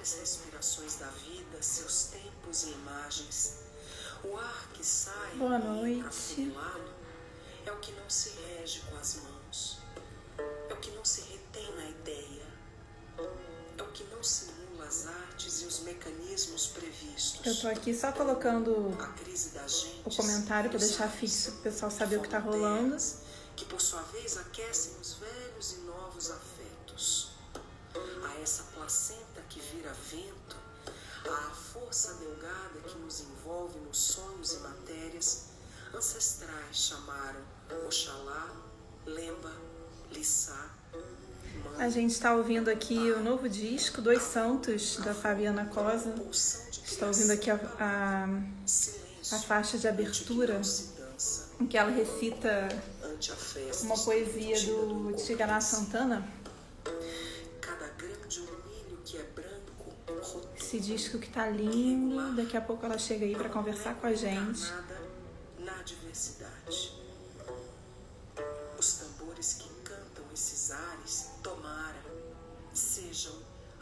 várias respirações da vida, seus tempos e imagens. O ar que sai Boa e entra noite. acumulado é o que não se rege com as mãos, é o que não se retém na ideia, é o que não simula as artes e os mecanismos previstos. Eu tô aqui só colocando A crise da gente, o comentário para deixar fixo, pro pessoal saber o que tá rolando. que por sua vez aquecem os velhos e novos afetos. A essa placenta que vira vento, à força delgada que nos envolve nos sonhos e matérias, ancestrais chamaram Oxalá, Lemba, Lissá, Mãe. A gente está ouvindo aqui o novo disco, Dois Santos, da Fabiana Cosa. Está ouvindo aqui a faixa de abertura, em que ela recita uma poesia do Tigana Santana. Esse disco que tá lindo, daqui a pouco ela chega aí para conversar com a gente. Na diversidade. Os tambores que cantam esses ares, tomara, sejam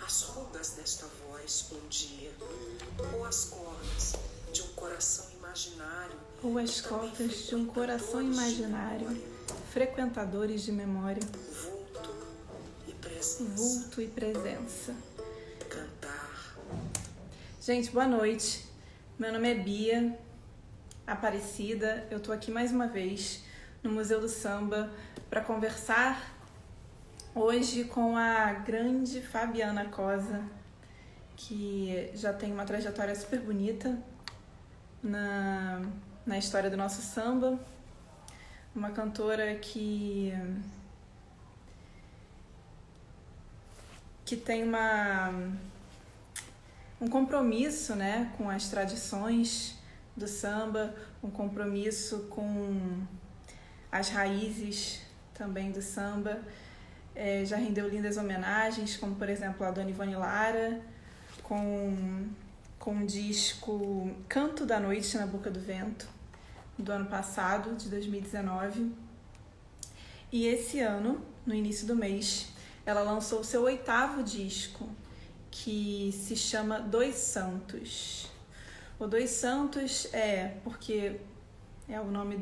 as rugas desta voz um dia, ou as cordas de um coração imaginário, ou as cordas de um coração imaginário, frequentadores de memória, vulto e presença. Cantar. Gente, boa noite. Meu nome é Bia Aparecida. Eu tô aqui mais uma vez no Museu do Samba para conversar hoje com a grande Fabiana Cosa, que já tem uma trajetória super bonita na história do nosso samba. Uma cantora que tem um compromisso, né, com as tradições do samba, um compromisso com as raízes também do samba. Já rendeu lindas homenagens, como por exemplo a Dona Ivone Lara, com o disco Canto da Noite na Boca do Vento, do ano passado, de 2019. E esse ano, no início do mês, ela lançou o seu 8º disco, que se chama Dois Santos. O Dois Santos porque é o nome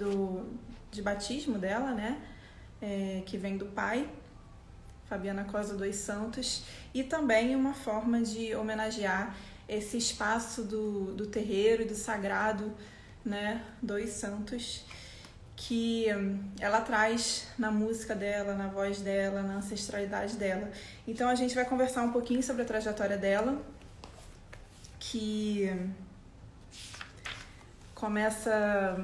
de batismo dela, né? Que vem do pai, Fabiana Cosa Dois Santos, e também uma forma de homenagear esse espaço do terreiro e do sagrado, né? Dois Santos, que ela traz na música dela, na voz dela, na ancestralidade dela. Então a gente vai conversar um pouquinho sobre a trajetória dela, que começa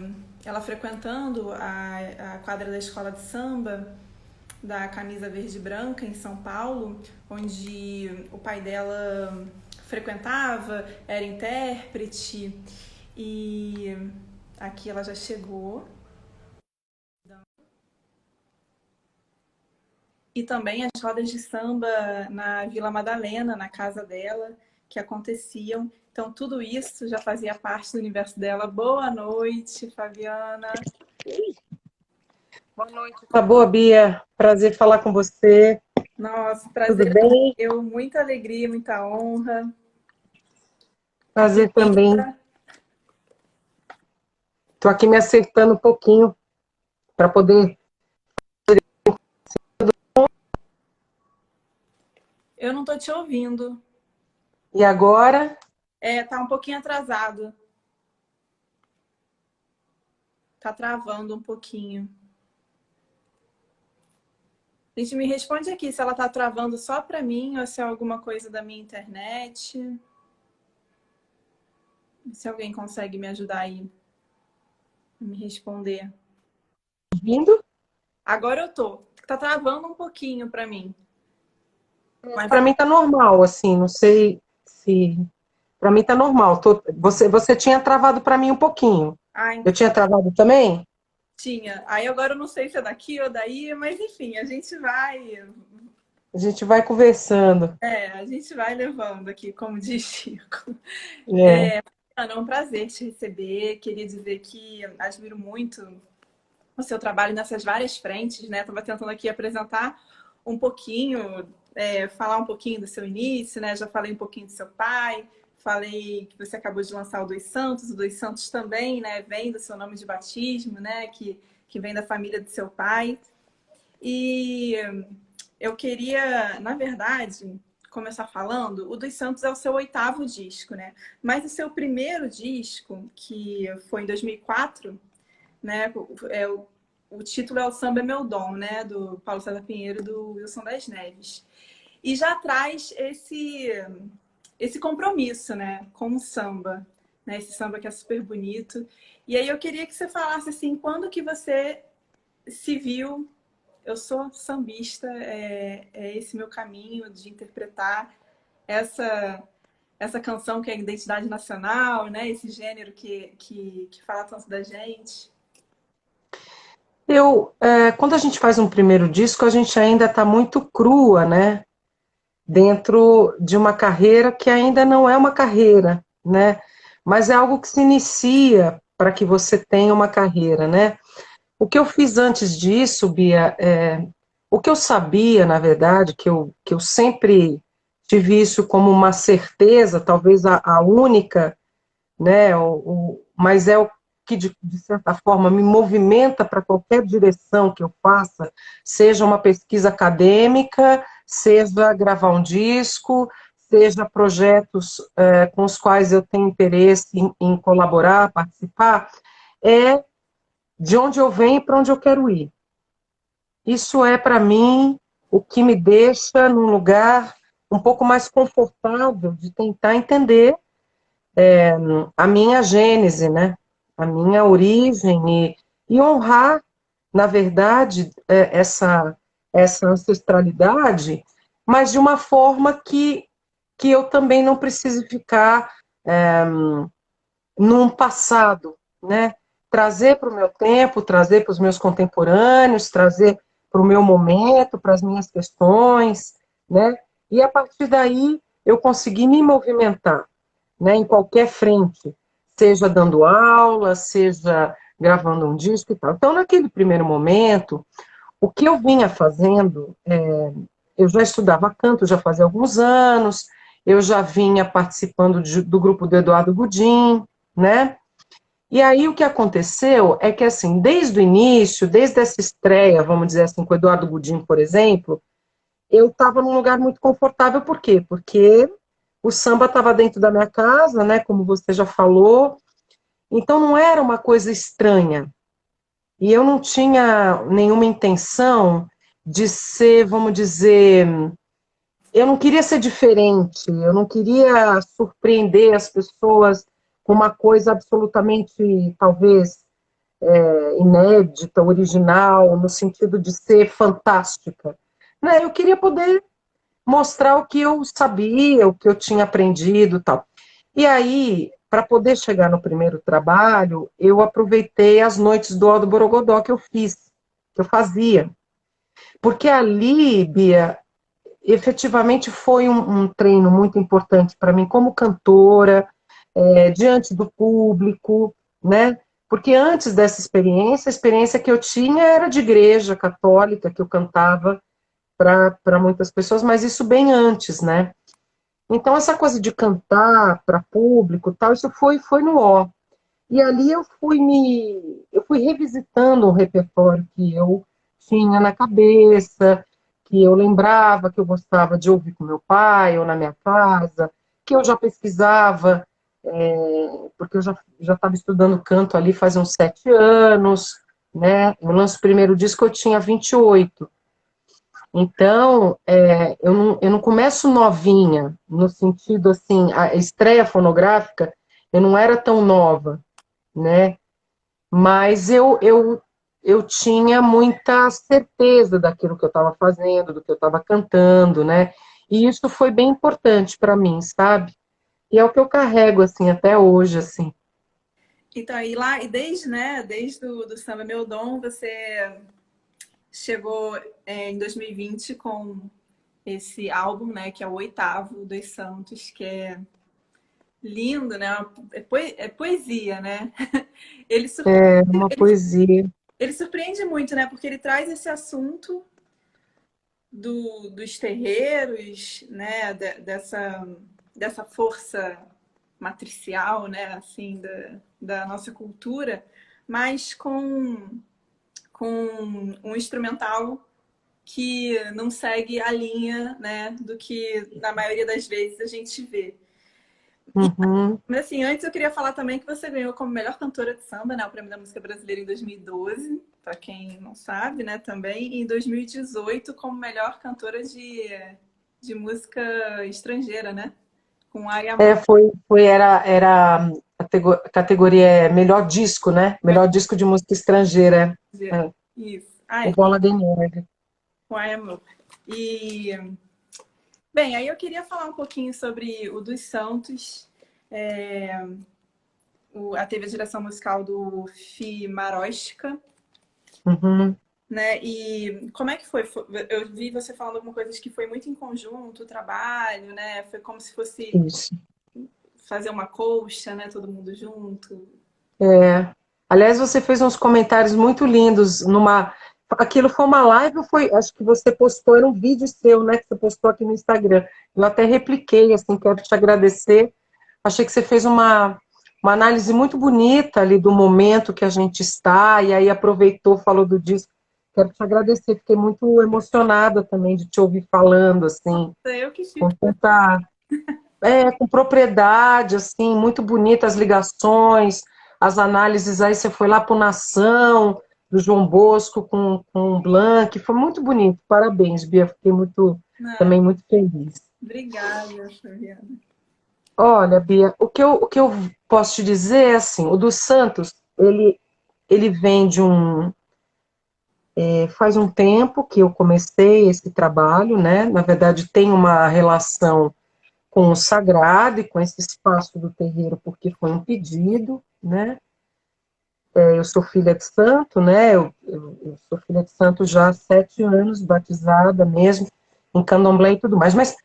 ela frequentando a quadra da escola de samba da Camisa Verde e Branca, em São Paulo, onde o pai dela frequentava, era intérprete, e aqui ela já chegou. E também as rodas de samba na Vila Madalena, na casa dela, que aconteciam. Então, tudo isso já fazia parte do universo dela. Boa noite, Fabiana. Boa noite. Tá boa, Bia. Prazer falar com você. Nossa, prazer. Tudo bem? Eu, muita alegria, muita honra. Prazer também. Estou aqui me acertando um pouquinho para poder... Eu não estou te ouvindo. E agora? Tá um pouquinho atrasado. Tá travando um pouquinho. A gente me responde aqui se ela tá travando só para mim ou se é alguma coisa da minha internet. Se alguém consegue me ajudar aí a me responder. Vindo? Agora eu tô. Tá travando um pouquinho para mim. Mas para mim tá normal, assim, não sei se... Para mim tá normal. Você tinha travado para mim um pouquinho. Então... Eu tinha travado também? Tinha. Aí agora eu não sei se é daqui ou daí, mas enfim, a gente vai... A gente vai conversando. A gente vai levando aqui, como diz Chico. É um prazer te receber. Queria dizer que admiro muito o seu trabalho nessas várias frentes, né? Estava tentando aqui apresentar um pouquinho falar um pouquinho do seu início, né? Já falei um pouquinho do seu pai, falei que você acabou de lançar o Dois Santos. O Dois Santos também, né? Vem do seu nome de batismo, né? Que vem da família do seu pai. E eu queria, na verdade, começar falando, o Dos Santos é o seu 8º disco, né? Mas o seu primeiro disco, que foi em 2004, né? O título é O Samba é Meu Dom, né? Do Paulo César Pinheiro e do Wilson das Neves. E já traz esse compromisso, né? Com o samba, né? Esse samba que é super bonito. E aí eu queria que você falasse assim, quando que você se viu, eu sou sambista, é esse meu caminho de interpretar essa canção que é a identidade nacional, né? Esse gênero que fala tanto da gente. Quando a gente faz um primeiro disco, a gente ainda está muito crua, né? Dentro de uma carreira que ainda não é uma carreira, né? Mas é algo que se inicia para que você tenha uma carreira, né? O que eu fiz antes disso, Bia, o que eu sabia, na verdade, que eu sempre tive isso como uma certeza, talvez a única, né? Mas é o que, de certa forma, me movimenta para qualquer direção que eu faça, seja uma pesquisa acadêmica, seja gravar um disco, seja projetos com os quais eu tenho interesse em colaborar, participar, é de onde eu venho e para onde eu quero ir. Isso é, para mim, o que me deixa num lugar um pouco mais confortável de tentar entender a minha gênese, né? A minha origem e honrar, na verdade, essa ancestralidade, mas de uma forma que eu também não precise ficar num passado, né? Trazer para o meu tempo, trazer para os meus contemporâneos, trazer para o meu momento, para as minhas questões, né? E a partir daí eu consegui me movimentar, né, em qualquer frente, seja dando aula, seja gravando um disco e tal. Então, naquele primeiro momento, o que eu vinha fazendo, eu já estudava canto já fazia alguns anos, eu já vinha participando do grupo do Eduardo Gudim, né? E aí o que aconteceu é que, assim, desde o início, desde essa estreia, vamos dizer assim, com o Eduardo Gudim, por exemplo, eu estava num lugar muito confortável, por quê? Porque o samba estava dentro da minha casa, né, como você já falou, então não era uma coisa estranha. E eu não tinha nenhuma intenção de ser, vamos dizer, eu não queria ser diferente, eu não queria surpreender as pessoas com uma coisa absolutamente, talvez, inédita, original, no sentido de ser fantástica. Né? Eu queria poder mostrar o que eu sabia, o que eu tinha aprendido e tal. E aí, para poder chegar no primeiro trabalho, eu aproveitei as noites do Aldo Borogodó que eu fiz, que eu fazia. Porque ali, Bia, efetivamente foi um treino muito importante para mim como cantora, diante do público, né? Porque antes dessa experiência, a experiência que eu tinha era de igreja católica, que eu cantava para muitas pessoas, mas isso bem antes, né? Então, essa coisa de cantar para público, tal, isso foi no ó. E ali eu fui revisitando um repertório que eu tinha na cabeça, que eu lembrava, que eu gostava de ouvir com meu pai ou na minha casa, que eu já pesquisava, porque eu já estava estudando canto ali faz uns 7 anos, né? Eu lanço o primeiro disco, eu tinha 28. Então, eu não começo novinha, no sentido assim, a estreia fonográfica, eu não era tão nova, né? Mas eu tinha muita certeza daquilo que eu estava fazendo, do que eu estava cantando, né? E isso foi bem importante para mim, sabe? E é o que eu carrego, assim, até hoje, assim. Então, e desde, né, desde do Samba Meu Dom, você chegou em 2020 com esse álbum, né, que é o 8º dos Santos, que é lindo, né? É poesia, né? Ele surpreende, É uma poesia. ele surpreende muito, né? Porque ele traz esse assunto dos terreiros, né, dessa força matricial, né, assim, da nossa cultura, mas com um instrumental que não segue a linha, né, do que na maioria das vezes a gente vê. Uhum. Mas assim, antes eu queria falar também que você ganhou como melhor cantora de samba, né, o Prêmio da Música Brasileira em 2012, para quem não sabe, né, também, e em 2018 como melhor cantora de música estrangeira, né, com Aya Era a categoria melhor disco, né? Melhor disco de música estrangeira. É, Isso. o Ai, Bola de Neve. com Aya E, bem, aí eu queria falar um pouquinho sobre o dos Santos. Teve a direção musical do Fi Maroshka, Uhum. né? E como é que foi? Eu vi você falando alguma coisa de que foi muito em conjunto o trabalho, né? Foi como se fosse Isso. fazer uma colcha, né? Todo mundo junto. É. Aliás, você fez uns comentários muito lindos numa. Aquilo foi uma live ou foi? Acho que você postou, era um vídeo seu, né? Que você postou aqui no Instagram. Eu até repliquei, assim, quero te agradecer. Achei que você fez uma análise muito bonita ali do momento que a gente está, e aí aproveitou, falou do disco. Quero te agradecer, fiquei muito emocionada também de te ouvir falando, assim, Eu que com fico. tanta, com propriedade, assim, muito bonitas as ligações, as análises, aí você foi lá para o Nação, do João Bosco com o Blanc, foi muito bonito, parabéns, Bia, fiquei Não, também muito feliz. obrigada, Fabiana. Olha, Bia, o que eu posso te dizer é assim, o dos Santos, ele vem faz um tempo que eu comecei esse trabalho, né? Na verdade, tem uma relação com o sagrado e com esse espaço do terreiro, porque foi um pedido, né? Eu sou filha de santo, né? Eu sou filha de santo já há 7 anos, batizada mesmo, em candomblé e tudo mais. Mas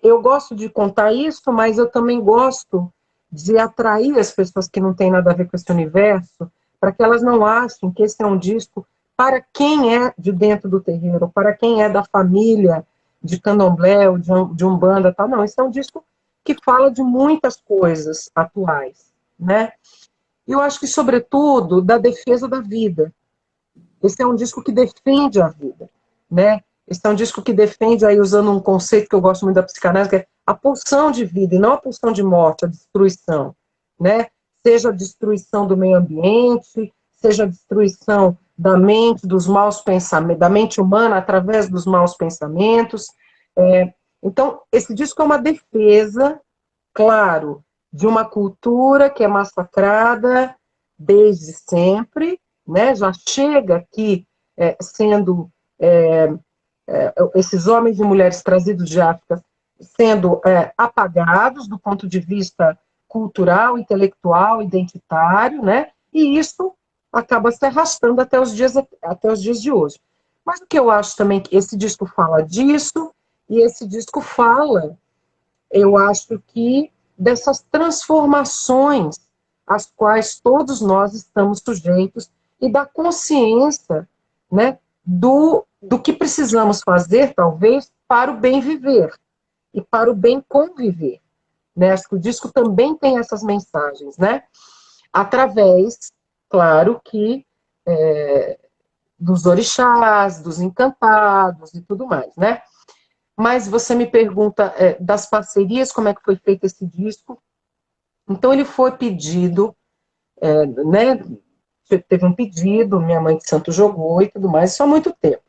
eu gosto de contar isso, mas eu também gosto de atrair as pessoas que não têm nada a ver com esse universo, para que elas não achem que esse é um disco para quem é de dentro do terreiro, para quem é da família de candomblé ou de umbanda, tal. Não, esse é um disco que fala de muitas coisas atuais, né? E eu acho que, sobretudo, da defesa da vida. Esse é um disco que defende a vida, né? Esse é um disco que defende, aí usando um conceito que eu gosto muito da psicanálise, que é a pulsão de vida e não a pulsão de morte, a destruição, né? Seja a destruição do meio ambiente, seja a destruição da mente, dos maus pensamentos, da mente humana através dos maus pensamentos. Então, esse disco é uma defesa, claro, de uma cultura que é massacrada desde sempre, né? Já chega aqui sendo esses homens e mulheres trazidos de África sendo apagados do ponto de vista cultural, intelectual, identitário, né? E isso acaba se arrastando até os dias de hoje. Mas o que eu acho também que esse disco fala disso, e esse disco fala, eu acho que dessas transformações às quais todos nós estamos sujeitos e da consciência, né, do que precisamos fazer, talvez, para o bem viver e para o bem conviver. Né? Acho que o disco também tem essas mensagens, né? Através, claro que, dos orixás, dos encantados e tudo mais, né? Mas você me pergunta das parcerias, como é que foi feito esse disco. Então, ele foi pedido, né? Teve um pedido, minha mãe de santo jogou e tudo mais, isso há muito tempo.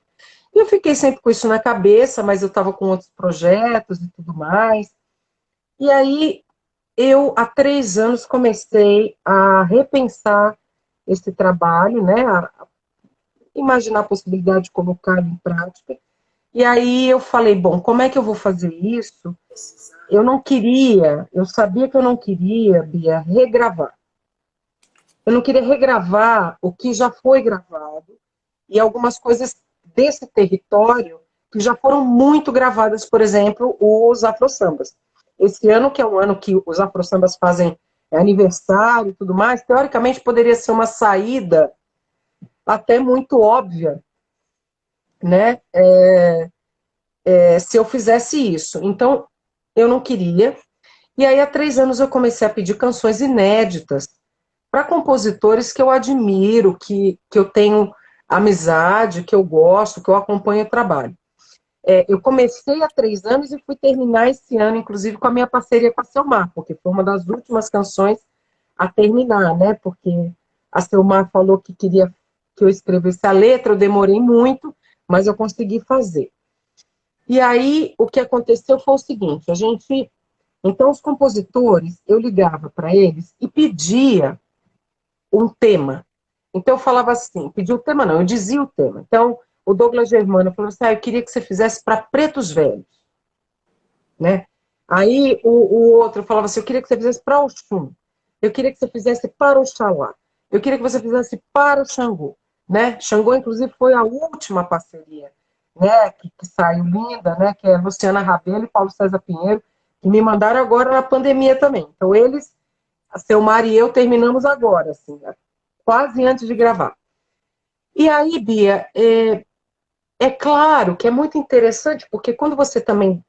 E eu fiquei sempre com isso na cabeça, mas eu estava com outros projetos e tudo mais. E aí, eu, há 3 anos, comecei a repensar esse trabalho, né? A imaginar a possibilidade de colocá-lo em prática. E aí eu falei, bom, como é que eu vou fazer isso? Eu sabia que eu não queria, Bia, regravar. Eu não queria regravar o que já foi gravado e algumas coisas desse território que já foram muito gravadas, por exemplo, os afro-sambas. Esse ano, que é um ano que os afro-sambas fazem aniversário e tudo mais, teoricamente poderia ser uma saída até muito óbvia né, se eu fizesse isso. Então, eu não queria. E aí, há 3 anos, eu comecei a pedir canções inéditas para compositores que eu admiro, que eu tenho amizade, que eu gosto, que eu acompanho o trabalho. Eu comecei há 3 anos e fui terminar esse ano, inclusive, com a minha parceria com a Selmar, porque foi uma das últimas canções a terminar, né? Porque a Selmar falou que queria que eu escrevesse a letra, eu demorei muito, mas eu consegui fazer. E aí, o que aconteceu foi o seguinte, então, os compositores, eu ligava para eles e pedia um tema. Então, eu falava assim, pedia o tema não, eu dizia o tema. Então, o Douglas Germano falou assim, eu queria que você fizesse para Pretos Velhos, né? Aí, o outro falava assim, eu queria que você fizesse para Oxum, eu queria que você fizesse para Oxalá, eu queria que você fizesse para o Xangô, né? Xangô, inclusive, foi a última parceria, né, que saiu linda, né, que é Luciana Rabelo e Paulo César Pinheiro, que me mandaram agora na pandemia também. Então, eles, a Selmar e eu, terminamos agora, assim, quase antes de gravar. E aí, Bia, claro que é muito interessante, porque quando você também,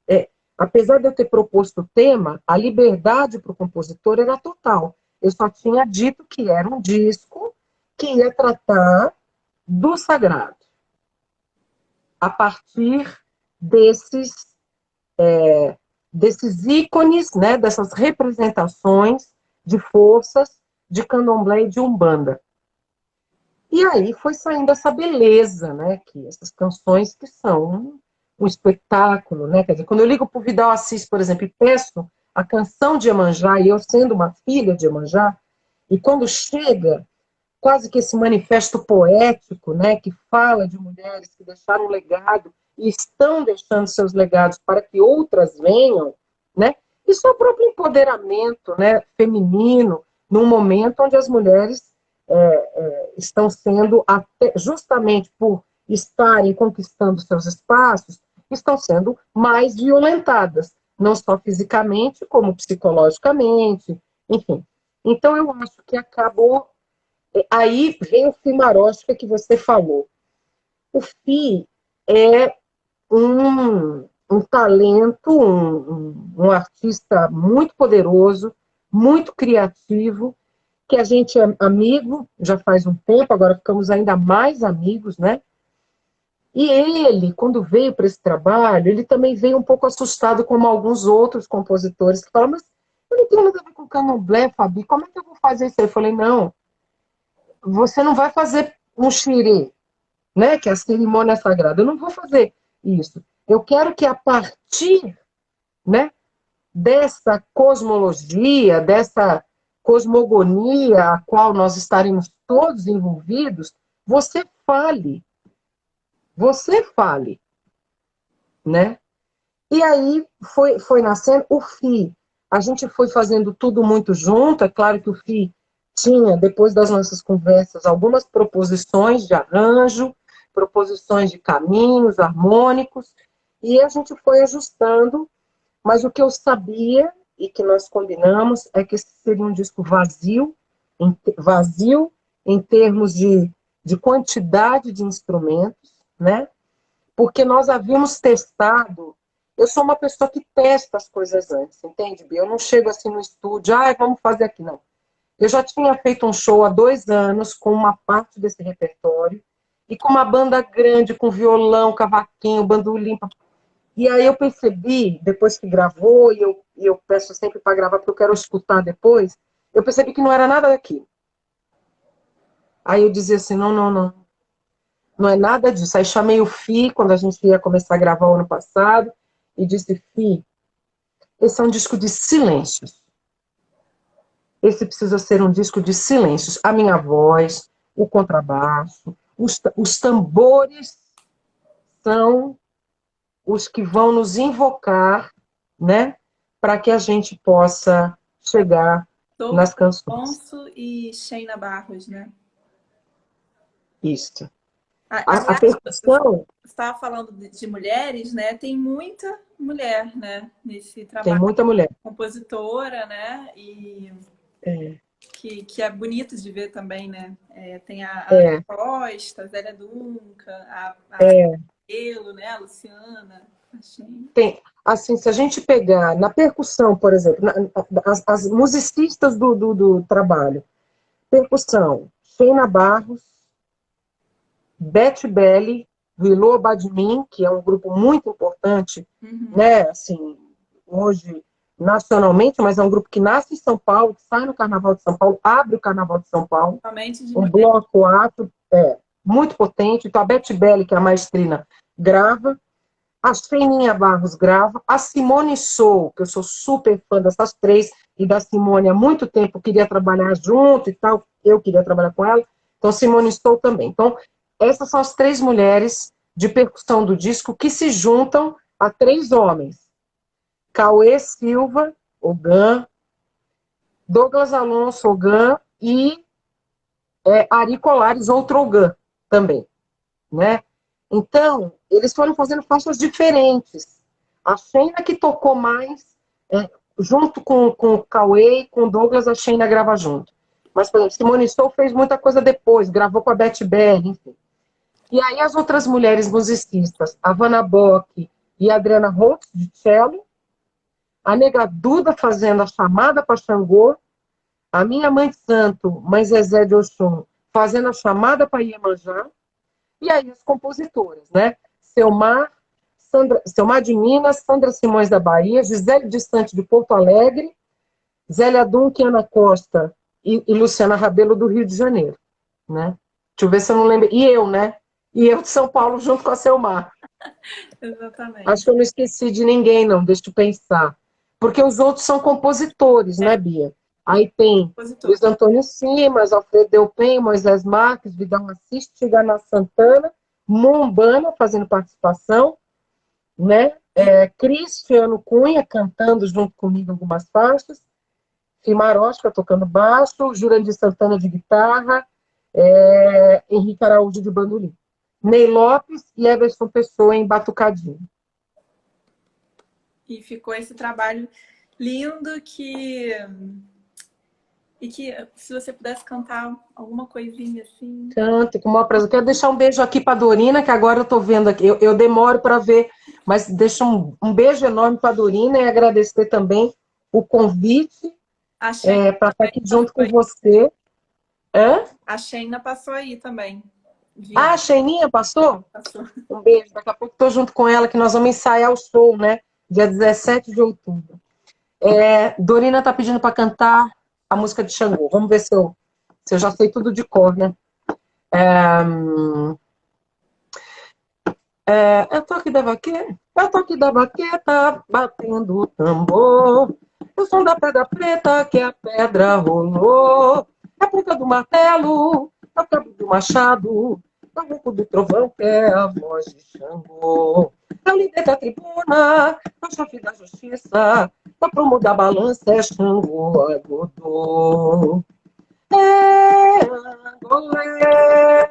apesar de eu ter proposto o tema, a liberdade para o compositor era total. Eu só tinha dito que era um disco que ia tratar do sagrado, a partir desses, desses ícones, né, dessas representações de forças de candomblé e de umbanda. E aí foi saindo essa beleza, né? Que essas canções que são um espetáculo, né? Quer dizer, quando eu ligo para o Vidal Assis, por exemplo, e peço a canção de Iemanjá, e eu sendo uma filha de Iemanjá, e quando chega quase que esse manifesto poético, né? Que fala de mulheres que deixaram um legado e estão deixando seus legados para que outras venham, né? Isso é o próprio empoderamento, né? Feminino, num momento onde as mulheres estão sendo, até, justamente por estarem conquistando seus espaços, estão sendo mais violentadas, não só fisicamente, como psicologicamente, enfim. Então, eu acho que acabou. Aí vem o Fimaróstica que você falou. O Fi é um talento, um artista muito poderoso, muito criativo, que a gente é amigo já faz um tempo, agora ficamos ainda mais amigos, né? E ele, quando veio para esse trabalho, ele também veio um pouco assustado, como alguns outros compositores, que falam, mas eu não tenho nada a ver com candomblé, Fabi, como é que eu vou fazer isso aí? Eu falei, não, você não vai fazer um xirê, né, que é a cerimônia sagrada, eu não vou fazer isso. Eu quero que a partir, né, dessa cosmologia, dessa cosmogonia a qual nós estaremos todos envolvidos, você fale, né? E aí foi nascendo o FI. A gente foi fazendo tudo muito junto, é claro que o FI tinha, depois das nossas conversas, algumas proposições de arranjo, proposições de caminhos harmônicos, e a gente foi ajustando. Mas o que eu sabia e que nós combinamos é que esse seria um disco vazio em termos de quantidade de instrumentos, né? Porque nós havíamos testado. Eu sou uma pessoa que testa as coisas antes, entende, Bia? Eu não chego assim no estúdio, vamos fazer aqui, não. Eu já tinha feito um show há 2 anos com uma parte desse repertório e com uma banda grande, com violão, cavaquinho, bandolim, e aí eu percebi, depois que gravou, e eu peço sempre para gravar porque eu quero escutar depois, eu percebi que não era nada daquilo. Aí eu dizia assim, não, não, não, não é nada disso. Aí chamei o Fi, quando a gente ia começar a gravar o ano passado, e disse, Fi, esse é um disco de silêncios. Esse precisa ser um disco de silêncios. A minha voz, o contrabaixo, os tambores são os que vão nos invocar, né, para que a gente possa chegar Douglas nas canções. Afonso e Sheina Barros, né? Isso. A Aliás, você percussão estava falando de mulheres, né? Tem muita mulher, né? Nesse tem trabalho, muita mulher. compositora, né? E É, que é bonito de ver também, né? Tem a Ana é, Costa, a Zélia Duncan, a é. Cabelo, né? A Luciana, achei. Tem, assim, se a gente pegar na percussão, por exemplo, as musicistas do trabalho, percussão, Sheina Barros, Beth Belly, Willow Badmin, que é um grupo muito importante, né, assim, hoje nacionalmente, mas é um grupo que nasce em São Paulo, que sai no Carnaval de São Paulo, abre o Carnaval de São Paulo, Somente de um mulher. bloco ato, muito potente. Então a Beth Belly, que é a maestrina, grava, a Feininha Barros grava, a Simone Sou, que eu sou super fã dessas três, e da Simone há muito tempo, queria trabalhar junto e tal, eu queria trabalhar com ela, então Simone Sou também. Então, essas são as três mulheres de percussão do disco que se juntam a três homens. Cauê Silva, Ogan, Douglas Alonso, Ogan, e Ari Colares, outro Ogan também, né? Então, eles foram fazendo faixas diferentes. A Sheina que tocou mais, junto com o Cauê e com o Douglas, a Sheina grava junto. Mas, por exemplo, Simone Sou fez muita coisa depois, gravou com a Beth Belly, enfim. E aí as outras mulheres musicistas, a Vanna Bock e a Adriana Holtz, de cello, a Nega Duda fazendo a chamada para Xangô, a minha mãe de santo, mãe Zezé de Oxum, fazendo a chamada para Iemanjá, e aí as compositoras, né? Selmar de Minas, Sandra Simões da Bahia, Gisele Distante de Porto Alegre, Zélia Duncan, Ana Costa e Luciana Rabelo do Rio de Janeiro, né? Deixa eu ver se eu não lembro. E eu, né? E eu de São Paulo junto com a Selmar. Exatamente. Acho que eu não esqueci de ninguém, não. Deixa eu pensar. Porque os outros são compositores, né, Bia? Aí tem Compositor. Luiz Antônio Simas, Alfredo Delpen, Moisés Marques, Vidal Assis, Tigana Santana, Mombana fazendo participação, né? Cristiano Cunha cantando junto comigo algumas faixas, Fimarosca tocando baixo, Jurandir Santana de guitarra, Henrique Araújo de bandolim, Ney Lopes e Everson Pessoa em batucadinho. E ficou esse trabalho lindo e que se você pudesse cantar alguma coisinha assim. Canto, com o maior prazer. Quero deixar um beijo aqui para a Dorina, que agora eu estou vendo aqui. Eu demoro para ver, mas deixo um beijo enorme para a Dorina e agradecer também o convite para estar aqui junto com você. Hã? A Sheina passou aí também. Ah, a Sheininha passou? Passou. Um beijo. Daqui a pouco estou junto com ela, que nós vamos ensaiar o show, né? Dia 17 de outubro. Dorina está pedindo para cantar a música de Xangô. Vamos ver se eu já sei tudo de cor, né? Eu tô aqui da baqueta, batendo o tambor. O som da pedra preta, que a pedra rolou. A ponta do martelo, a cabo do machado, o ronco do trovão, que é a voz de Xangô. É o líder da tribuna, é o chefe da justiça, o prumo da balança é Xangô Agodô. Angolé,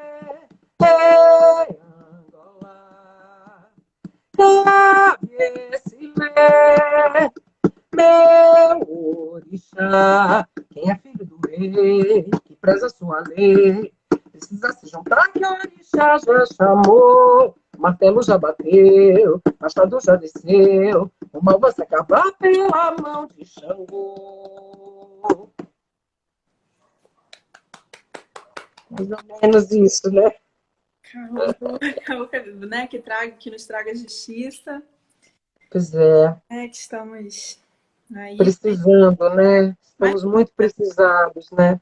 Cabecilé, meu orixá, quem é filho do rei, que preza sua lei, precisa se juntar que o orixá já chamou, martelo já bateu, machado já desceu, o mal vai se acabar pela mão de Xangô. Mais ou menos isso, né? Né? Que nos traga justiça. Pois é. Que estamos aí. Precisando, né? Estamos muito precisados, né?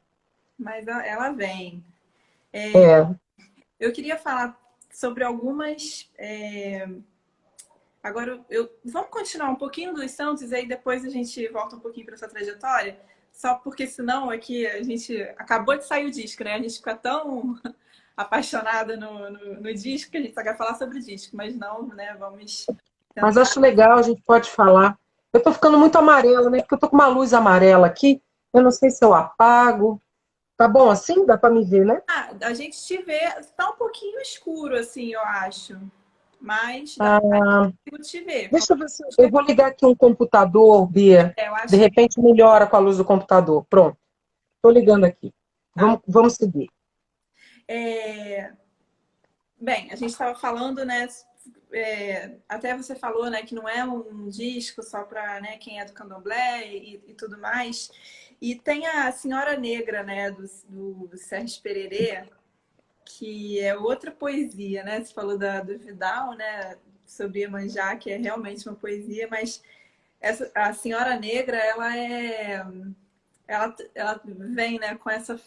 Mas ela vem. Eu queria falar sobre algumas. Agora, vamos continuar um pouquinho dos Santos, e aí depois a gente volta um pouquinho para essa trajetória. Só porque senão aqui a gente acabou de sair o disco, né? A gente fica tão apaixonada no disco que a gente só quer falar sobre o disco, mas não, né? Vamos tentar. Mas acho legal, a gente pode falar. Eu tô ficando muito amarela, né? Porque eu tô com uma luz amarela aqui. Eu não sei se eu apago. Tá bom assim? Dá para me ver, né? A gente te vê, tá um pouquinho escuro, assim, eu acho. Mas dá pra te ver. Deixa eu ver se eu vou ligar aqui um computador, Bia. De repente melhora com a luz do computador. Pronto. Tô ligando aqui. Vamos seguir. Bem, a gente estava falando, né, até você falou, né, que não é um disco só para, né, quem é do candomblé e tudo mais. E tem a Senhora Negra, né, do Sérgio Pererê, que é outra poesia, né? Você falou do Vidal, né, sobre Iemanjá, que é realmente uma poesia, mas a Senhora Negra, ela vem, né, com essa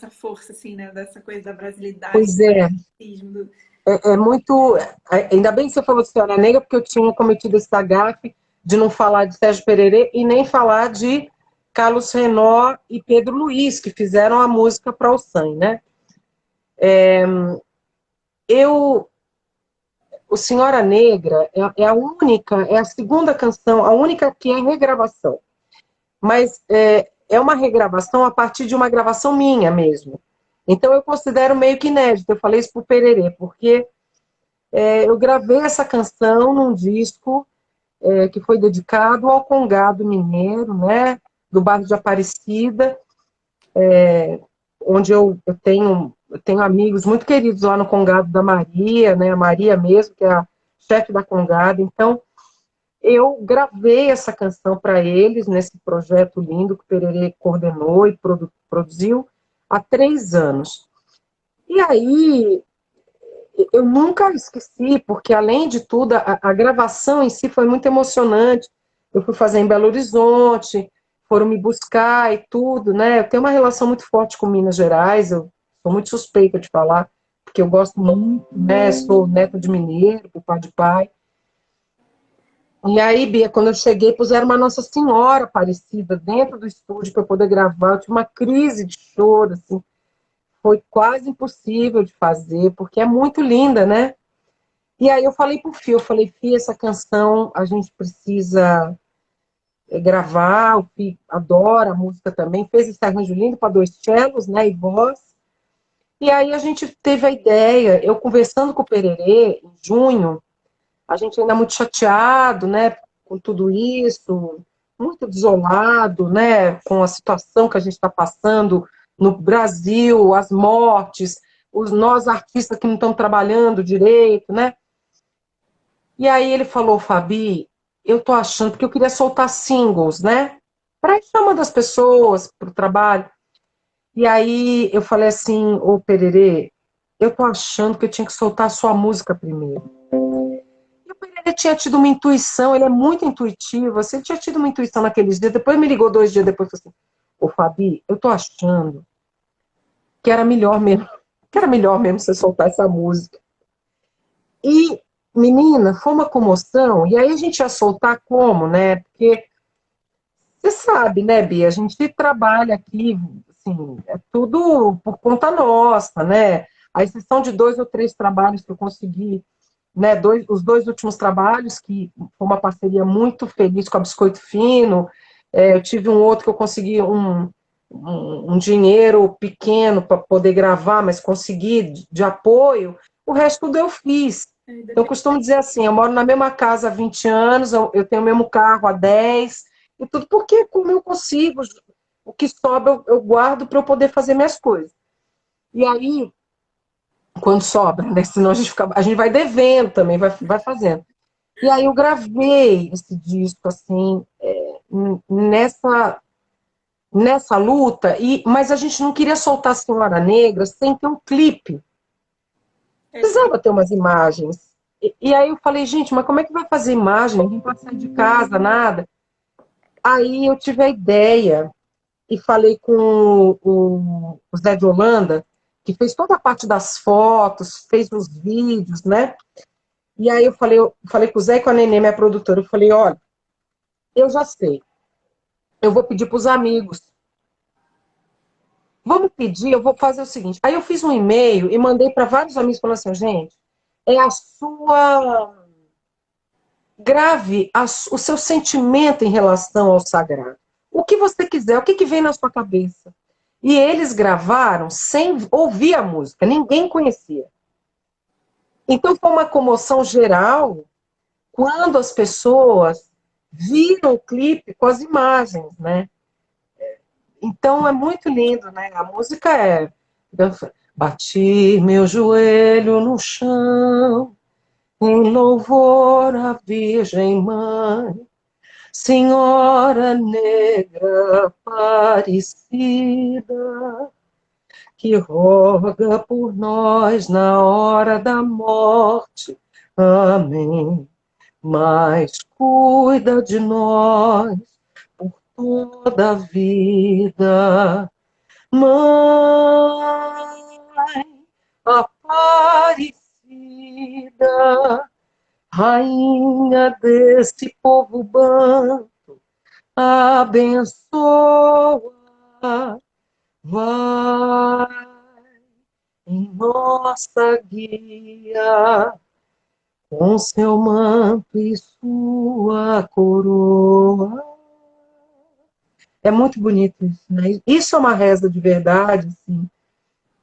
força, assim, né, dessa coisa da brasilidade, Pois é, do... é muito. Ainda bem que você falou de Senhora Negra, porque eu tinha cometido esse gafe de não falar de Sérgio Pererê e nem falar de Carlos Renó e Pedro Luiz, que fizeram a música para o Sam, né? Eu, o Senhora Negra é a única, é a segunda canção, a única que é regravação. Mas é uma regravação a partir de uma gravação minha mesmo. Então eu considero meio que inédito. Eu falei isso pro Pererê, porque eu gravei essa canção num disco que foi dedicado ao Congado Mineiro, né, do bairro de Aparecida, onde eu tenho amigos muito queridos lá no Congado da Maria, né, a Maria mesmo, que é a chefe da Congado. Então, eu gravei essa canção para eles, nesse projeto lindo que o Pererê coordenou e produziu há 3 anos. E aí, eu nunca esqueci, porque além de tudo, a gravação em si foi muito emocionante. Eu fui fazer em Belo Horizonte, foram me buscar e tudo, né? Eu tenho uma relação muito forte com Minas Gerais, eu sou muito suspeita de falar, porque eu gosto muito, né? Sou neta de mineiro, por pai de pai. E aí, Bia, quando eu cheguei, puseram uma Nossa Senhora Aparecida dentro do estúdio para eu poder gravar. Eu tive uma crise de choro, assim. Foi quase impossível de fazer, porque é muito linda, né? E aí eu falei pro Fio, eu falei, Fio, essa canção a gente precisa gravar, o Fio adora a música também, fez esse arranjo lindo para 2 cellos, né, e voz. E aí a gente teve a ideia, eu conversando com o Pererê, em junho, a gente ainda muito chateado, né, com tudo isso, muito desolado, né, com a situação que a gente está passando no Brasil, as mortes, nós artistas que não estamos trabalhando direito, né? E aí ele falou, Fabi, eu tô achando, porque eu queria soltar singles, né? Para ir chamando as pessoas para o trabalho. E aí eu falei assim, ô Pererê, eu tô achando que eu tinha que soltar a sua música primeiro. E o Pererê tinha tido uma intuição, ele é muito intuitivo, assim, ele tinha tido uma intuição naqueles dias, depois me ligou 2 dias depois e falou assim, ô Fabi, eu tô achando que era melhor mesmo, você soltar essa música. E, menina, foi uma comoção, e aí a gente ia soltar como, né? Porque você sabe, né, Bia? A gente trabalha aqui, assim, é tudo por conta nossa, né? A exceção de 2 ou 3 trabalhos que eu consegui, né? Os 2 últimos trabalhos, que foi uma parceria muito feliz com a Biscoito Fino. Eu tive um outro que eu consegui um dinheiro pequeno para poder gravar, mas consegui de apoio. O resto tudo eu fiz. Eu costumo dizer assim, eu moro na mesma casa há 20 anos, eu tenho o mesmo carro há 10, e tudo porque como eu consigo, o que sobra eu guardo para eu poder fazer minhas coisas. E aí, quando sobra, né? Senão a gente vai devendo também, vai fazendo. E aí eu gravei esse disco, assim, nessa luta, mas a gente não queria soltar a Senhora Negra sem ter um clipe. Precisava ter umas imagens. E aí eu falei, gente, mas como é que vai fazer imagem? Ninguém pode sair de casa, nada. Aí eu tive a ideia e falei com o Zé de Holanda, que fez toda a parte das fotos, fez os vídeos, né? E aí eu falei com o Zé e com a Nenê, minha produtora, eu falei, olha, eu já sei, eu vou pedir para os amigos. Vamos pedir, eu vou fazer o seguinte. Aí eu fiz um e-mail e mandei para vários amigos falando assim, gente, é a sua. Grave o seu sentimento em relação ao sagrado. O que você quiser, o que vem na sua cabeça. E eles gravaram sem ouvir a música, ninguém conhecia. Então foi uma comoção geral quando as pessoas viram o clipe com as imagens, né? Então é muito lindo, né? A música é bati meu joelho no chão em louvor à Virgem Mãe, Senhora Negra Aparecida, que roga por nós na hora da morte. Amém. Mas cuida de nós por toda a vida. Mãe Aparecida, Rainha desse povo bando, abençoa, vai em nossa guia, com seu manto e sua coroa. É muito bonito isso, né? Isso é uma reza de verdade, assim,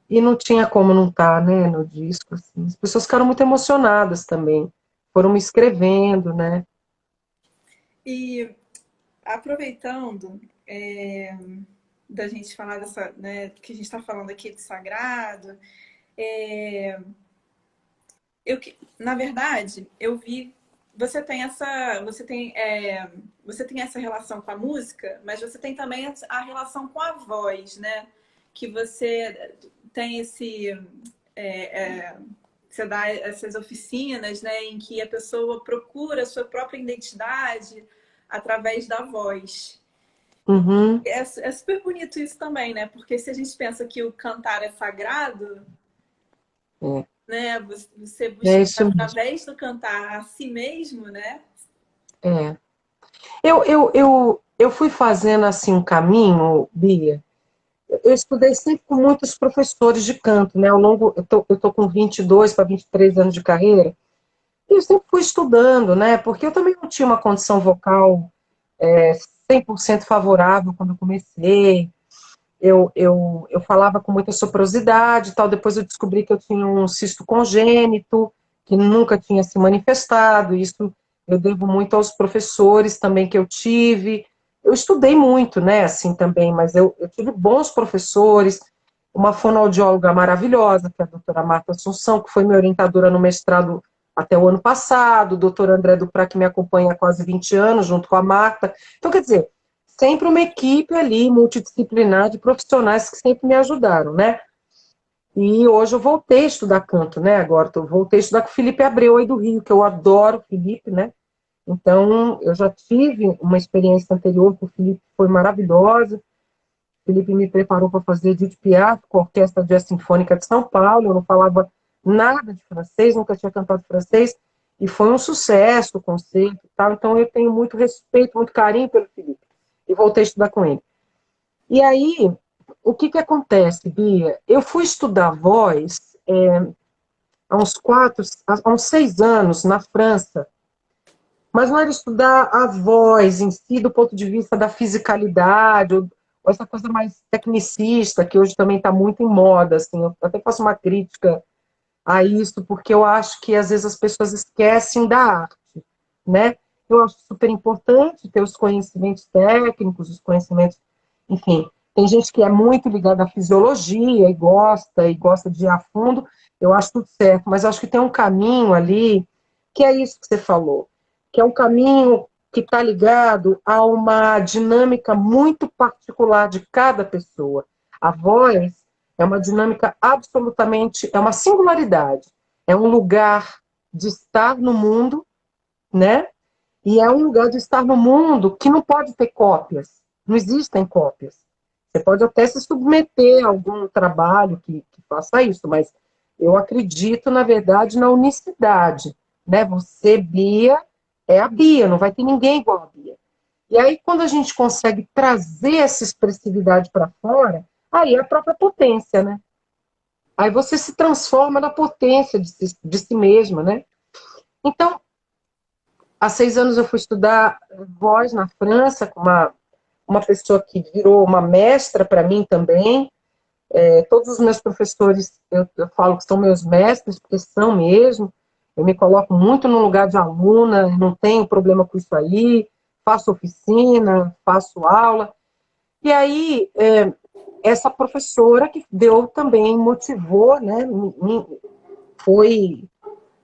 e não tinha como não estar, né, no disco, assim. As pessoas ficaram muito emocionadas também, foram me escrevendo, né? E aproveitando da gente falar dessa, né, que a gente está falando aqui do sagrado, na verdade, eu vi você tem essa relação com a música, mas você tem também a relação com a voz, né? Que você tem você dá essas oficinas, né, em que a pessoa procura a sua própria identidade através da voz. Uhum. É super bonito isso também, né? Porque se a gente pensa que o cantar é sagrado, É, né? Você é buscar isso mesmo. através do cantar a si mesmo, né? É. Eu fui fazendo assim um caminho, Bia. Eu estudei sempre com muitos professores de canto, né? Ao longo, eu tô com 22 para 23 anos de carreira, e eu sempre fui estudando, né? Porque eu também não tinha uma condição vocal 100% favorável quando eu comecei. Eu falava com muita soprosidade e tal. Depois eu descobri que eu tinha um cisto congênito, que nunca tinha se manifestado. Isso eu devo muito aos professores também que eu tive. Eu estudei muito, né, assim também, mas eu tive bons professores, uma fonoaudióloga maravilhosa, que é a doutora Marta Assunção, que foi minha orientadora no mestrado até o ano passado, o doutor André Duprá, que me acompanha há quase 20 anos, junto com a Marta. Então, quer dizer, sempre uma equipe ali, multidisciplinar, de profissionais que sempre me ajudaram, né? E hoje eu voltei a estudar canto, né? Agora eu voltei a estudar com o Felipe Abreu aí do Rio, que eu adoro o Felipe, né? Então, eu já tive uma experiência anterior com o Felipe, que foi maravilhosa. O Felipe me preparou para fazer Edith Piaf com a Orquestra Jazz Sinfônica de São Paulo. Eu não falava nada de francês, nunca tinha cantado francês, e foi um sucesso o concerto e tal. Então, eu tenho muito respeito, muito carinho pelo Felipe. E voltei a estudar com ele. E aí, o que acontece, Bia? Eu fui estudar voz há uns 6 anos na França, mas não era estudar a voz em si do ponto de vista da fisicalidade, ou essa coisa mais tecnicista, que hoje também está muito em moda, assim. Eu até faço uma crítica a isso, porque eu acho que às vezes as pessoas esquecem da arte, né? Eu acho super importante ter os conhecimentos técnicos, os conhecimentos, enfim. Tem gente que é muito ligada à fisiologia e gosta de ir a fundo. Eu acho tudo certo, mas acho que tem um caminho ali, que é isso que você falou, que é um caminho que está ligado a uma dinâmica muito particular de cada pessoa. A voz é uma dinâmica absolutamente, é uma singularidade, é um lugar de estar no mundo, né? E é um lugar de estar no mundo que não pode ter cópias, não existem cópias. Você pode até se submeter a algum trabalho que faça isso, mas eu acredito, na verdade, na unicidade, né? Você, Bia, é a Bia, não vai ter ninguém igual a Bia. E aí, quando a gente consegue trazer essa expressividade para fora, aí é a própria potência, né? Aí você se transforma na potência de si mesma, né? Então, há 6 anos eu fui estudar voz na França com uma pessoa que virou uma mestra para mim também. Todos os meus professores, eu falo que são meus mestres, porque são mesmo. Eu me coloco muito no lugar de aluna, não tenho problema com isso aí, faço oficina, faço aula. E aí, essa professora que deu também, motivou, né, foi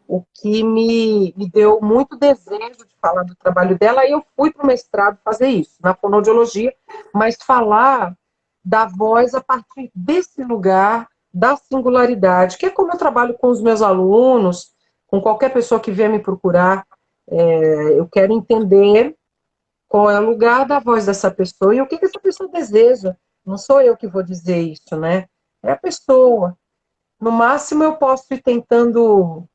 o que me deu muito desejo de falar do trabalho dela, e eu fui para o mestrado fazer isso, na fonoaudiologia, mas falar da voz a partir desse lugar, da singularidade, que é como eu trabalho com os meus alunos, com qualquer pessoa que vier me procurar. Eu quero entender qual é o lugar da voz dessa pessoa e o que essa pessoa deseja. Não sou eu que vou dizer isso, né? É a pessoa. No máximo, eu posso ir tentando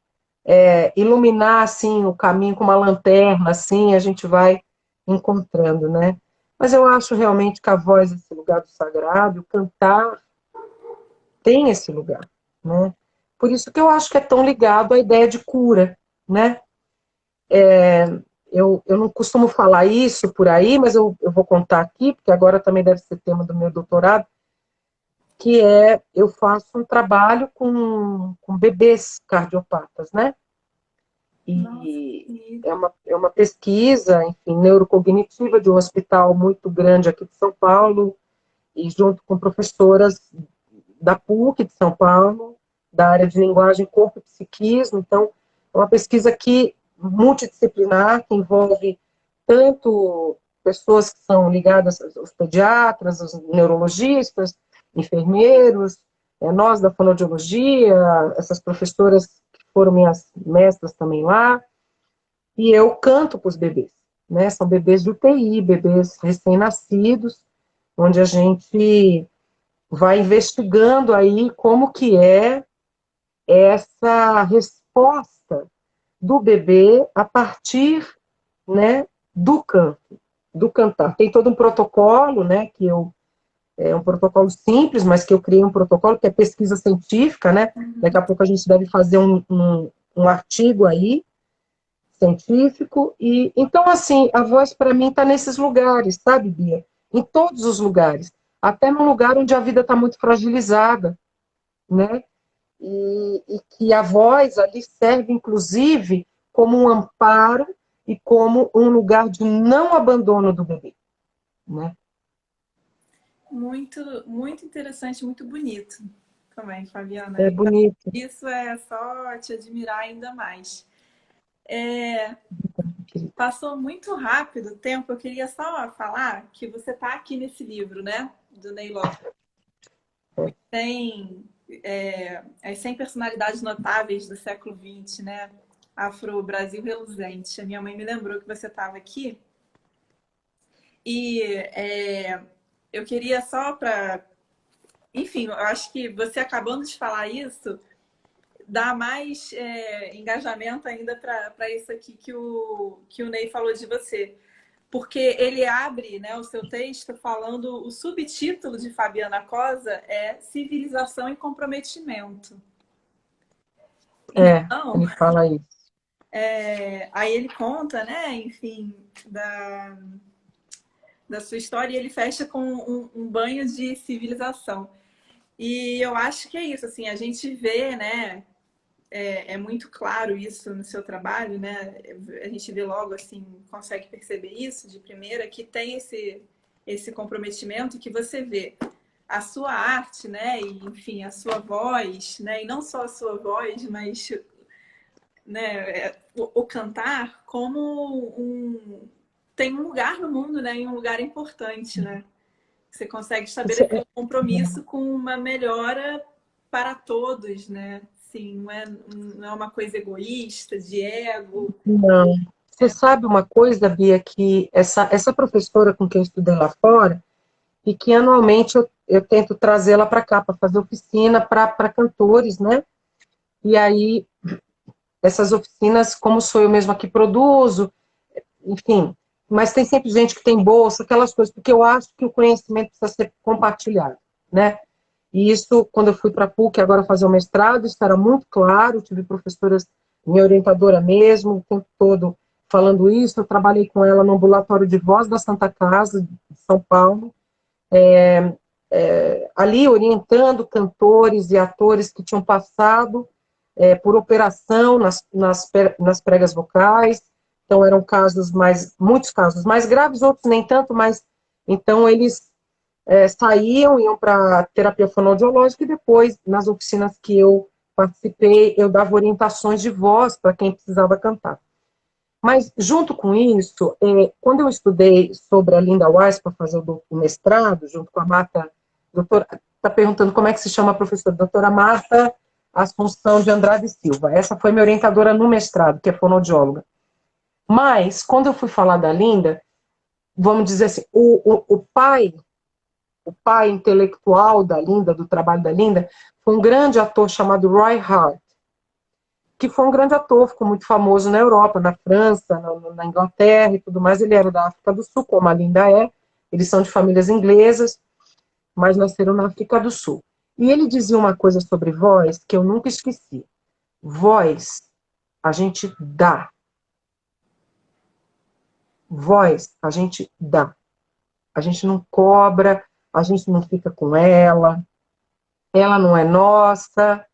iluminar assim o caminho com uma lanterna, assim a gente vai encontrando, né? Mas eu acho realmente que a voz é esse lugar do sagrado, o cantar tem esse lugar, né? Por isso que eu acho que é tão ligado à ideia de cura, né? Eu não costumo falar isso por aí, mas eu vou contar aqui, porque agora também deve ser tema do meu doutorado, que eu faço um trabalho com bebês cardiopatas, né? Nossa, E é uma pesquisa, enfim, neurocognitiva de um hospital muito grande aqui de São Paulo, e junto com professoras da PUC de São Paulo, da área de linguagem, corpo e psiquismo. Então, é uma pesquisa multidisciplinar, que envolve tanto pessoas que são ligadas aos pediatras, aos neurologistas, enfermeiros, nós da fonoaudiologia, essas professoras que foram minhas mestras também lá, e eu canto para os bebês, né? São bebês de UTI, bebês recém-nascidos, onde a gente vai investigando aí como que é essa resposta do bebê a partir, né, do canto, do cantar. Tem todo um protocolo, né, é um protocolo simples, mas que eu criei um protocolo que é pesquisa científica, né? Daqui a pouco a gente deve fazer um artigo aí científico. E então, assim, a voz para mim está nesses lugares, sabe, Bia? Em todos os lugares, até no lugar onde a vida está muito fragilizada, né? E que a voz ali serve, inclusive, como um amparo e como um lugar de não abandono do bebê, né? muito, muito interessante, muito bonito também, Fabiana. É Então, bonito. isso é só te admirar ainda mais. Querido. Passou muito rápido o tempo, eu queria só falar que você está aqui nesse livro, né? Do Ney Lopes. Tem as 100 personalidades notáveis do século XX, né? Afro-Brasil reluzente. A minha mãe me lembrou que você estava aqui. E eu queria só para... Enfim, eu acho que você acabando de falar isso dá mais engajamento ainda para isso aqui que o Ney falou de você. Porque ele abre, né, o seu texto falando, o subtítulo de Fabiana Cosa é Civilização e Comprometimento. Então, Ele fala isso. aí ele conta, né, enfim, da sua história, e ele fecha com um banho de civilização. E eu acho que é isso, assim, a gente vê, né, é muito claro isso no seu trabalho, né? A gente vê logo, assim, consegue perceber isso de primeira, que tem esse comprometimento que você vê a sua arte, né? E, enfim, a sua voz, né? E não só a sua voz, mas né, o cantar como tem um lugar no mundo, né? E um lugar importante, né? Você consegue estabelecer um compromisso com uma melhora para todos, né? Sim, não é uma coisa egoísta, de ego. Não. Você sabe uma coisa, Bia, que essa professora com quem eu estudei lá fora, e que anualmente eu tento trazê-la para cá, para fazer oficina para cantores, né? E aí, essas oficinas, como sou eu mesma que produzo, enfim, mas tem sempre gente que tem bolsa, aquelas coisas, porque eu acho que o conhecimento precisa ser compartilhado, né? E isso, quando eu fui para a PUC agora fazer o mestrado, isso era muito claro, tive professoras, minha orientadora mesmo, o tempo todo falando isso, eu trabalhei com ela no ambulatório de voz da Santa Casa, de São Paulo, ali orientando cantores e atores que tinham passado por operação nas pregas vocais, então eram muitos casos mais graves, outros nem tanto, mas então eles saíam, iam para terapia fonoaudiológica e depois, nas oficinas que eu participei, eu dava orientações de voz para quem precisava cantar. Mas, junto com isso, quando eu estudei sobre a Linda Wise para fazer o mestrado, junto com a Marta, doutora, está perguntando como é que se chama a professora, doutora Marta Assunção de Andrade Silva. Essa foi minha orientadora no mestrado, que é fonoaudióloga. Mas, quando eu fui falar da Linda, vamos dizer assim, o pai intelectual da Linda, do trabalho da Linda, foi um grande ator chamado Roy Hart, que foi um grande ator, ficou muito famoso na Europa, na França, na Inglaterra e tudo mais. Ele era da África do Sul, como a Linda é. Eles são de famílias inglesas, mas nasceram na África do Sul. E ele dizia uma coisa sobre voz que eu nunca esqueci. Voz, a gente dá. Voz, a gente dá. A gente não cobra, a gente não fica com ela não é nossa.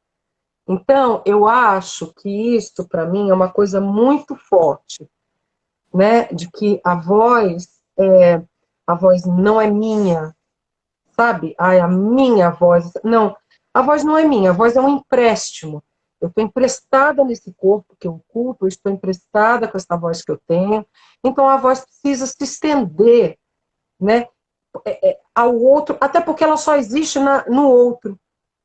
Então, eu acho que isso, para mim, é uma coisa muito forte, né? De que a voz não é minha, sabe? Ai, a minha voz. Não, a voz não é minha, a voz é um empréstimo. Eu estou emprestada nesse corpo que eu culto, eu estou emprestada com essa voz que eu tenho. Então, a voz precisa se estender, né? Ao outro, até porque ela só existe no outro,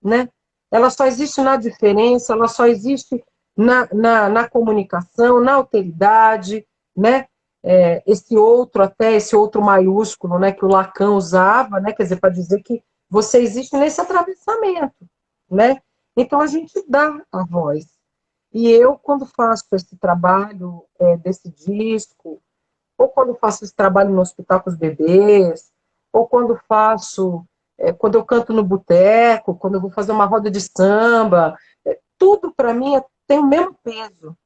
né? Ela só existe na diferença, ela só existe na comunicação, na alteridade, né? Esse outro maiúsculo, né, que o Lacan usava, né, quer dizer, para dizer que você existe nesse atravessamento, né? Então a gente dá a voz. E eu, quando faço esse trabalho desse disco, ou quando faço esse trabalho no hospital com os bebês, ou quando eu canto no boteco, quando eu vou fazer uma roda de samba, tudo para mim tem o mesmo peso,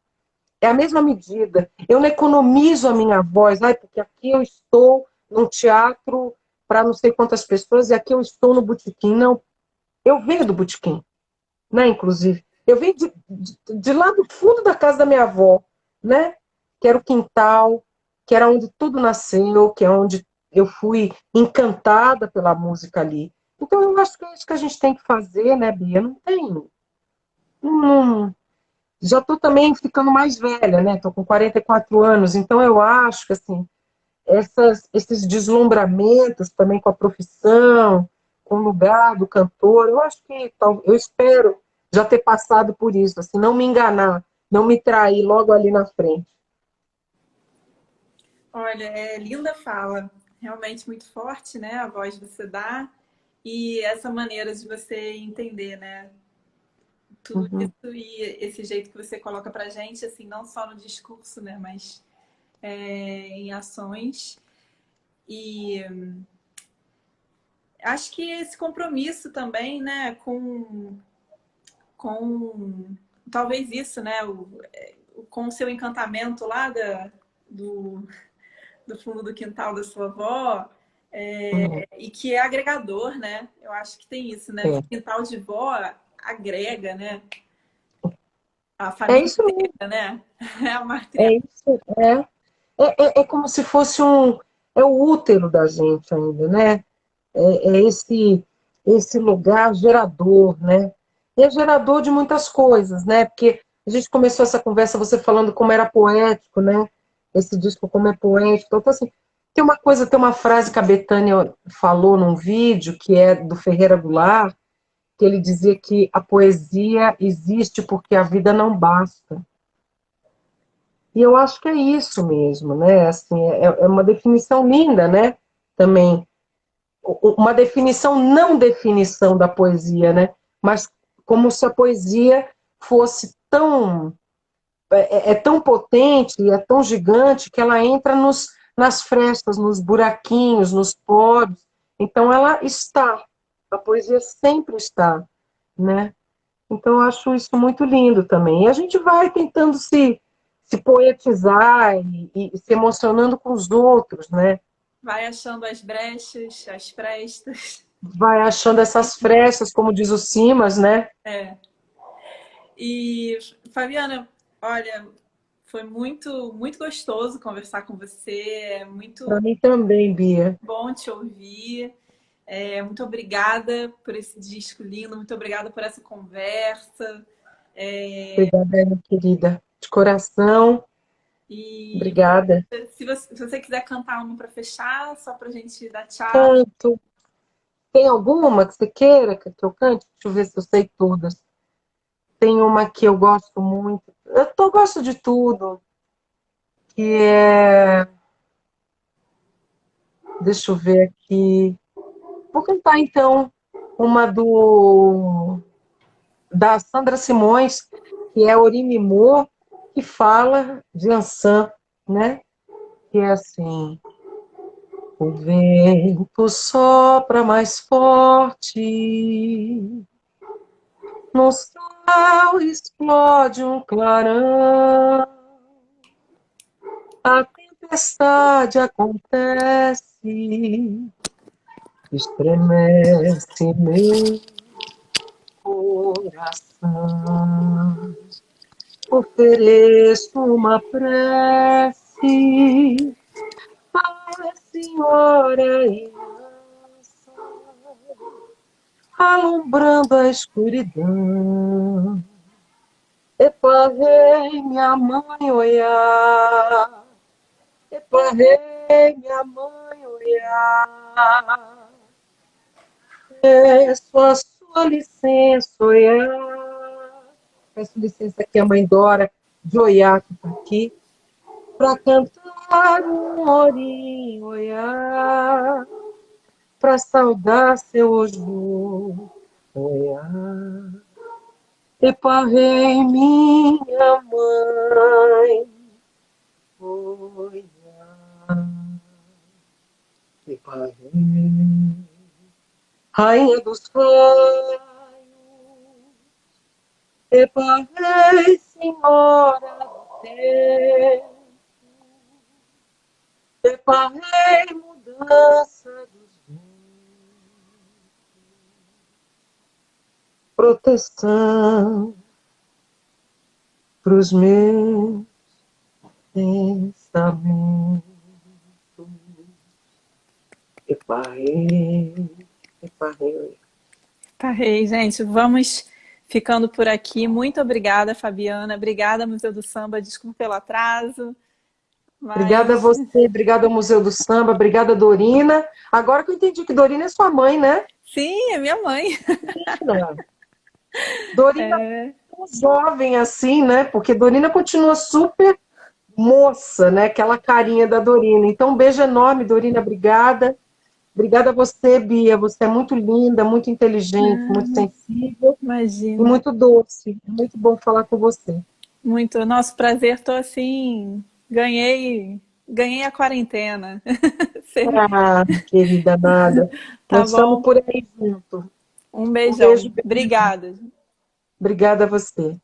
é a mesma medida. Eu não economizo a minha voz, porque aqui eu estou num teatro para não sei quantas pessoas e aqui eu estou no botequim. Não, eu venho do botequim, né, inclusive. Eu venho de lá do fundo da casa da minha avó, né, que era o quintal, que era onde tudo nasceu, que é onde eu fui encantada pela música ali. Então, eu acho que é isso que a gente tem que fazer, né, Bia? Não tem. Não, já estou também ficando mais velha, né? Estou com 44 anos, então eu acho que assim, esses deslumbramentos também com a profissão, com o lugar do cantor, eu acho que eu espero já ter passado por isso, assim, não me enganar, não me trair logo ali na frente. Olha, é linda fala, realmente muito forte, né? A voz que você dá e essa maneira de você entender, né? Tudo Uhum. isso e esse jeito que você coloca pra gente, assim, não só no discurso, né? Mas em ações. E acho que esse compromisso também, né? Com talvez isso, né? Com o seu encantamento lá do fundo do quintal da sua avó, Uhum. e que é agregador, né? Eu acho que tem isso, né? É. Quintal de vó agrega, né? A É família isso mesmo, inteira, né? É a é matriarca. isso, é como se fosse é o útero da gente ainda, né? Esse lugar gerador, né? E é gerador de muitas coisas, né? Porque a gente começou essa conversa você falando como era poético, né? Esse disco como é poético. Então, assim, tem uma frase que a Bethânia falou num vídeo, que é do Ferreira Goulart, que ele dizia que a poesia existe porque a vida não basta. E eu acho que é isso mesmo, né? Assim, é uma definição linda, né? Também uma definição, não definição da poesia, né? Mas como se a poesia fosse tão potente e é tão gigante que ela entra nas frestas, nos buraquinhos, nos poros. Então ela está, a poesia sempre está, né? Então eu acho isso muito lindo também. E a gente vai tentando se poetizar e se emocionando com os outros, né? Vai achando as brechas, as frestas. Vai achando essas frestas, como diz o Simas, né? É. E, Fabiana, olha, foi muito, muito gostoso conversar com você. É Para muito mim também, Bia. bom te ouvir. Muito obrigada por esse disco lindo, muito obrigada por essa conversa. Obrigada, minha querida. De coração, E obrigada. se você quiser cantar uma para fechar, só para a gente dar tchau. Canto. Tem alguma que você queira que eu cante? Deixa eu ver se eu sei todas. Tem uma que eu gosto muito. Gosto de tudo. Que é. Deixa eu ver aqui. Vou cantar então uma da Sandra Simões, que é Orimimô, que fala de Ançã, né? Que é assim: o vento sopra mais forte, no céu explode um clarão, a tempestade acontece, estremece meu coração. Ofereço uma prece à Senhora Iança, alumbrando a escuridão. Epa, rei, minha mãe, oiá. Epa, rei, minha mãe, oiá. Peço a sua licença, oiá. Peço licença aqui a mãe Dora de Oiá, que está aqui, para cantar um orinho, oiá, para saudar seu Oju, oiá. Eparrei minha mãe, oiá. Eparrei, rainha dos raios, eparrei, senhora do tempo, eparrei, mudança dos ventos, proteção pros meus pensamentos. Eparrei, eparrei. Tá, Rei, gente, vamos ficando por aqui. Muito obrigada, Fabiana. Obrigada, Museu do Samba. Desculpa pelo atraso, Obrigada a mas você, obrigada ao Museu do Samba, obrigada, Dorina. Agora que eu entendi que Dorina é sua mãe, né? sim, é minha mãe. Dorina, Dorina tão jovem assim, né? Porque Dorina continua super moça, né? Aquela carinha da Dorina. Então, um beijo enorme, Dorina, obrigada. Obrigada a você, Bia. Você é muito linda, muito inteligente, muito sensível e Imagina. muito doce. É muito bom falar com você. Muito. Nosso prazer, tô assim, ganhei a quarentena. Ah, querida nada. Tá Nós estamos bom. por aí junto. Um Um beijo beijão. bem. Obrigada. Obrigada a você.